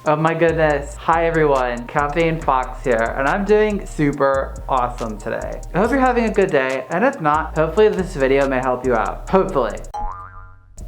Oh my goodness. Hi everyone, Caffeine Fox here, and I'm doing super awesome today. I hope you're having a good day, and if not, hopefully this video may help you out. Hopefully.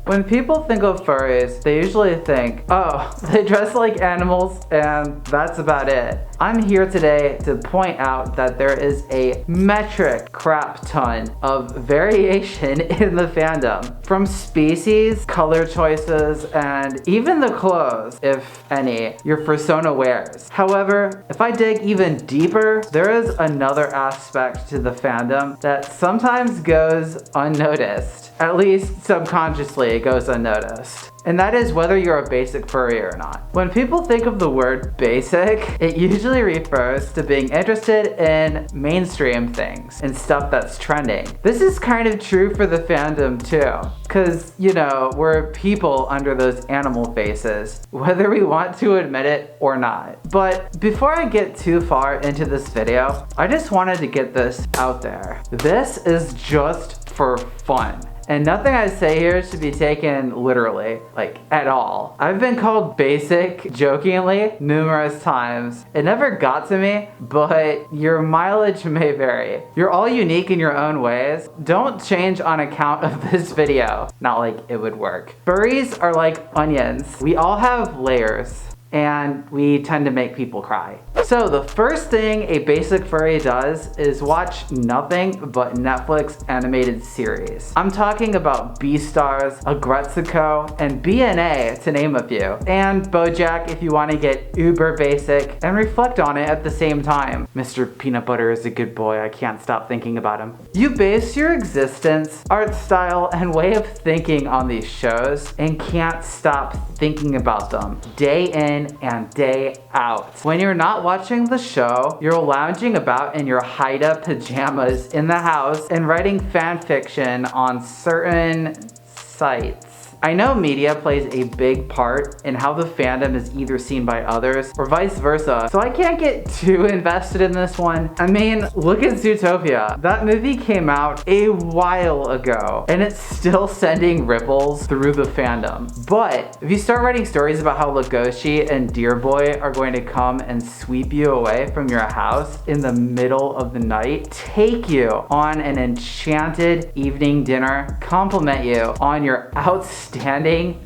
When people think of furries, they usually think, oh, they dress like animals and that's about it. I'm here today to point out that there is a metric crap ton of variation in the fandom. From species, color choices, and even the clothes, if any, your fursona wears. However, if I dig even deeper, there is another aspect to the fandom that sometimes goes unnoticed. At least subconsciously it goes unnoticed. And that is whether you're a basic furry or not. When people think of the word basic, it usually refers to being interested in mainstream things and stuff that's trending. This is kind of true for the fandom too. Cause, you know, we're people under those animal faces, whether we want to admit it or not. But before I get too far into this video, I just wanted to get this out there. This is just for fun. And nothing I say here should be taken literally, like at all. I've been called basic jokingly numerous times. It never got to me, but your mileage may vary. You're all unique in your own ways. Don't change on account of this video. Not like it would work. Furries are like onions. We all have layers, and we tend to make people cry. So the first thing a basic furry does is watch nothing but Netflix animated series. I'm talking about Beastars, Agretsuko, and BNA to name a few. And BoJack if you want to get uber basic and reflect on it at the same time. Mr. Peanut Butter is a good boy, I can't stop thinking about him. You base your existence, art style, and way of thinking on these shows and can't stop thinking about them day in and day out. When you're not watching the show, you're lounging about in your Haida pajamas in the house and writing fan fiction on certain sites. I know media plays a big part in how the fandom is either seen by others or vice versa, so I can't get too invested in this one. I mean, look at Zootopia. That movie came out a while ago, and it's still sending ripples through the fandom. But if you start writing stories about how Legoshi and Deer Boy are going to come and sweep you away from your house in the middle of the night, take you on an enchanted evening dinner, compliment you on your outstanding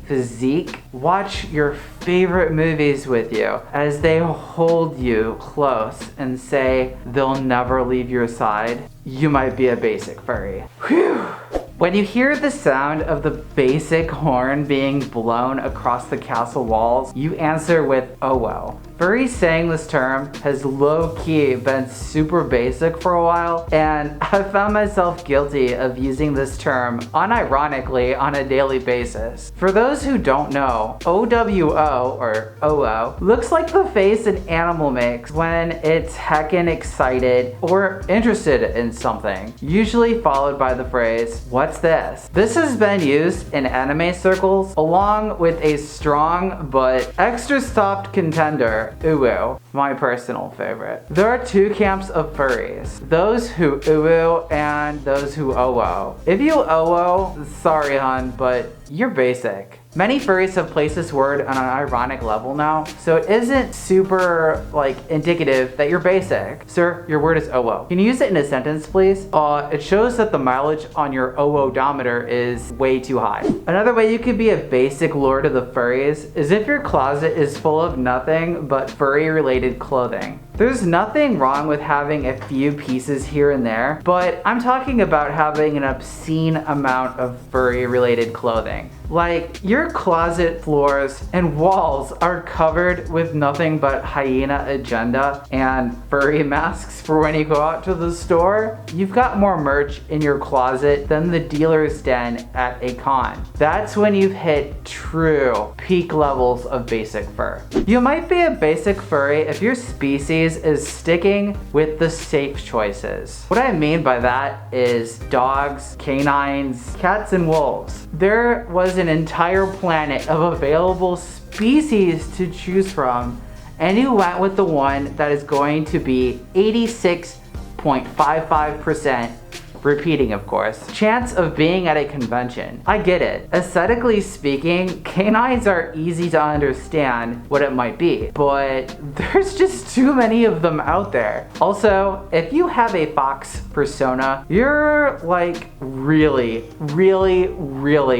physique, watch your favorite movies with you as they hold you close and say they'll never leave your side, you might be a basic furry. Whew. When you hear the sound of the basic horn being blown across the castle walls, you answer with, oh well. Furries saying this term has low-key been super basic for a while, and I found myself guilty of using this term unironically on a daily basis. For those who don't know, OWO, or OO, looks like the face an animal makes when it's heckin' excited or interested in something, usually followed by the phrase, what's this? This has been used in anime circles along with a strong but extra soft contender, uwu, my personal favorite. There are two camps of furries, those who uwu and those who owo. If you owo, sorry hun, but you're basic. Many furries have placed this word on an ironic level now, so it isn't super, indicative that you're basic. Sir, your word is OO. Can you use it in a sentence, please? It shows that the mileage on your OO-dometer is way too high. Another way you could be a basic lord of the furries is if your closet is full of nothing but furry-related clothing. There's nothing wrong with having a few pieces here and there, but I'm talking about having an obscene amount of furry-related clothing. Like, your closet floors and walls are covered with nothing but hyena agenda and furry masks for when you go out to the store. You've got more merch in your closet than the dealer's den at a con. That's when you've hit true peak levels of basic fur. You might be a basic furry if your species is sticking with the safe choices. What I mean by that is dogs, canines, cats, and wolves. There was an entire planet of available species to choose from, and you went with the one that is going to be 86.55% repeating of course. Chance of being at a convention. I get it. Aesthetically speaking, canines are easy to understand what it might be, but there's just too many of them out there. Also, if you have a fox persona, you're like really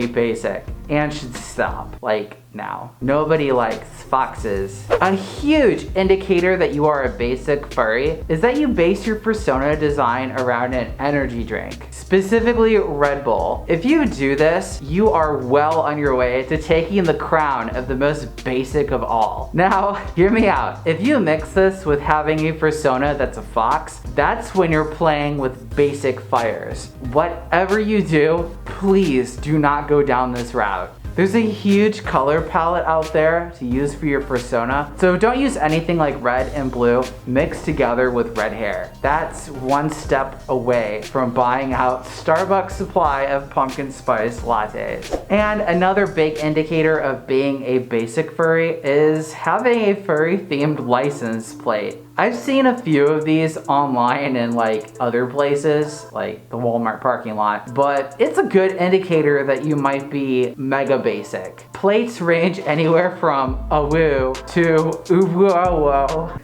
basic and should stop, like now. Nobody likes foxes. A huge indicator that you are a basic furry is that you base your persona design around an energy drink, specifically Red Bull. If you do this, you are well on your way to taking the crown of the most basic of all. Now, hear me out. If you mix this with having a persona that's a fox, that's when you're playing with basic fires. Whatever you do, please do not go down this route. There's a huge color palette out there to use for your persona, so don't use anything like red and blue mixed together with red hair. That's one step away from buying out Starbucks supply of pumpkin spice lattes. And another big indicator of being a basic furry is having a furry themed license plate. I've seen a few of these online in like other places, like the Walmart parking lot, but it's a good indicator that you might be mega basic. Plates range anywhere from a woo to whoa.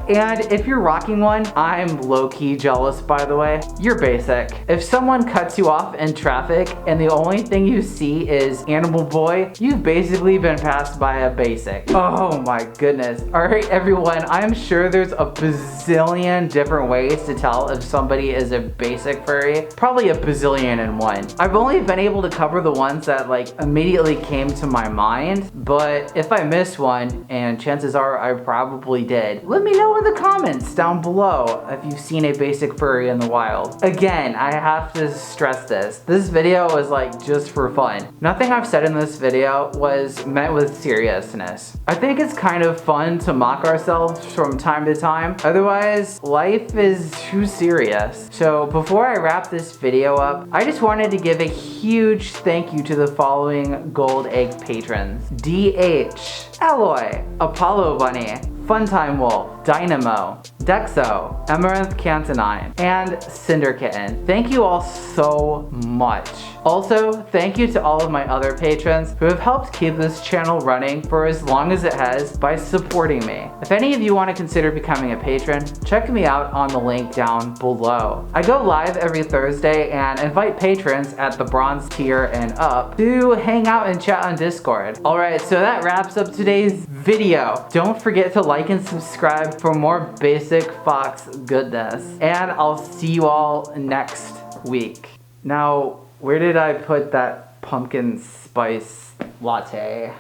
And if you're rocking one, I'm low-key jealous by the way. You're basic. If someone cuts you off in traffic and the only thing you see is Animal Boy, you've basically been passed by a basic. Oh my goodness. Alright everyone, I'm sure there's a bazillion different ways to tell if somebody is a basic furry. Probably a bazillion and one. I've only been able to cover the ones that like immediately came to my mind, but if I missed one, and chances are I probably did, let me know in the comments down below if you've seen a basic furry in the wild. Again, I have to stress this. This video was like just for fun. Nothing I've said in this video was meant with seriousness. I think it's kind of fun to mock ourselves from time to time. Otherwise, life is too serious. So before I wrap this video up, I just wanted to give a huge thank you to the following gold egg patrons: DH, Alloy, Apollo Bunny, Funtime Wolf, Dynamo, Dexo, Amaranth Cantonine, and Cinder Kitten. Thank you all so much. Also, thank you to all of my other patrons who have helped keep this channel running for as long as it has by supporting me. If any of you want to consider becoming a patron, check me out on the link down below. I go live every Thursday and invite patrons at the bronze tier and up to hang out and chat on Discord. Alright, so that wraps up today's video. Don't forget to like and subscribe for more basic fox goodness. And I'll see you all next week. Now, where did I put that pumpkin spice latte?